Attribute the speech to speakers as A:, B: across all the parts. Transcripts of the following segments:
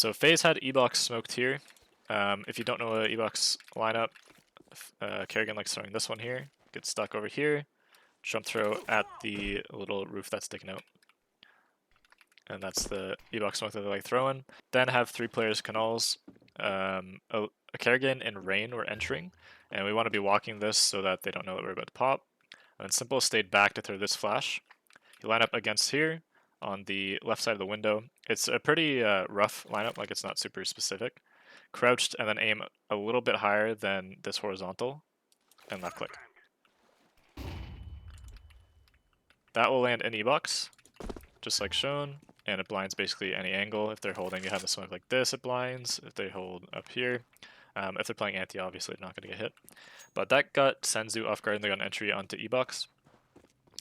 A: So FaZe had Ebox smoked here. If you don't know the Ebox lineup, Kerrigan likes throwing this one here. Gets stuck over here. Jump throw at the little roof that's sticking out. And that's the Ebox smoke that they like throwing. Then have 3 players canals. A Kerrigan and Rain were entering. And we want to be walking this so that they don't know that we're about to pop. And then Simple stayed back to throw this flash. You line up against here on the left side of the window. It's a pretty rough lineup, like it's not super specific. Crouched and then aim a little bit higher than this horizontal and left click. That will land in Ebox, just like shown, and it blinds basically any angle. If they're holding, you have the smoke like this, it blinds. If they hold up here, if they're playing anti, obviously they're not going to get hit. But that got Senzu off guard and they got an entry onto Ebox.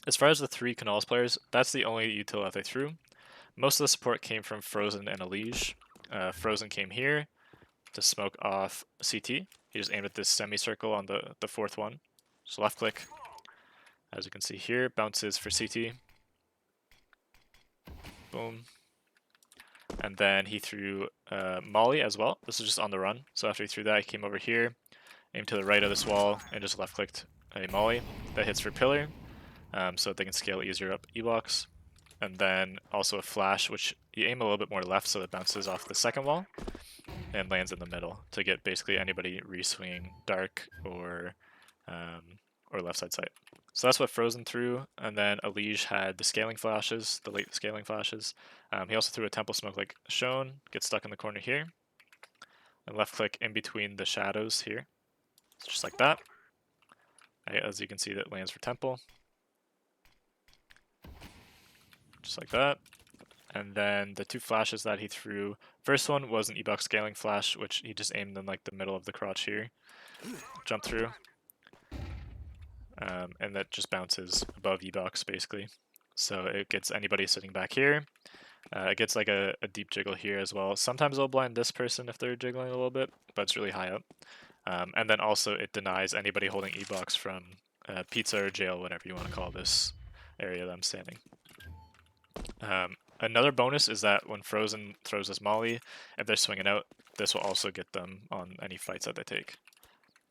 A: As far as the 3 Canals players, that's the only util that they threw. Most of the support came from Frozen and Elige. Frozen came here to smoke off CT. He just aimed at this semicircle on the 4th one. So left click, as you can see here, bounces for CT. Boom. And then he threw Molly as well. This is just on the run. So after he threw that, he came over here, aimed to the right of this wall, and just left clicked a Molly that hits for pillar. So they can scale easier up Ebox. And then also a flash, which you aim a little bit more left so it bounces off the 2nd wall and lands in the middle to get basically anybody re-swinging dark or left side sight. So that's what Frozen threw, and then Elige had the scaling flashes, the late scaling flashes. He also threw a temple smoke like shown, gets stuck in the corner here, and left click in between the shadows here, just like that. As you can see, that lands for temple. Just like that. And then the 2 flashes that he threw, first one was an Ebox scaling flash, which he just aimed in like the middle of the crotch here. Jump through. And that just bounces above Ebox basically. So it gets anybody sitting back here. It gets like a deep jiggle here as well. Sometimes it'll blind this person if they're jiggling a little bit, but it's really high up. And then also it denies anybody holding Ebox from pizza or jail, whatever you want to call this area that I'm standing. Another bonus is that when Frozen throws this Molly, if they're swinging out, this will also get them on any fights that they take.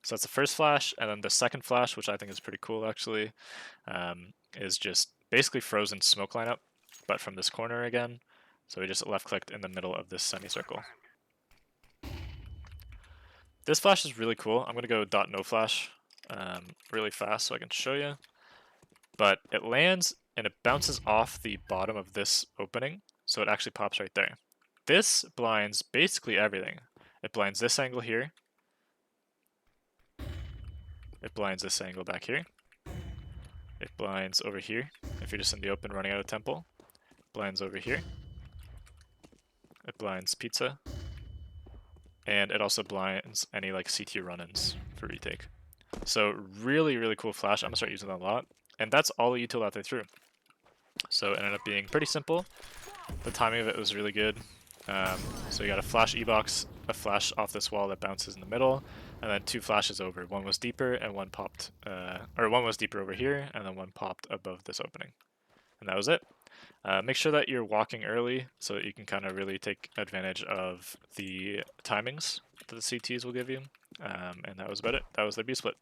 A: So that's the first flash, and then the second flash, which I think is pretty cool actually, is just basically Frozen smoke lineup, but from this corner again. So we just left clicked in the middle of this semicircle. This flash is really cool. I'm going to go .no flash really fast so I can show you. But it lands and it bounces off the bottom of this opening, so it actually pops right there. This blinds basically everything. It blinds this angle here. It blinds this angle back here. It blinds over here, if you're just in the open running out of temple. It blinds over here. It blinds pizza. And it also blinds any like CT run-ins for retake. So really, really cool flash. I'm gonna start using that a lot. And that's all the util that they threw. So it ended up being pretty simple. The timing of it was really good. So you got a flash Ebox, a flash off this wall that bounces in the middle, and then 2 flashes over. One was deeper and one popped, or one was deeper over here, and then one popped above this opening. And that was it. Make sure that you're walking early so that you can kind of really take advantage of the timings that the CTs will give you. And that was about it. That was their B split.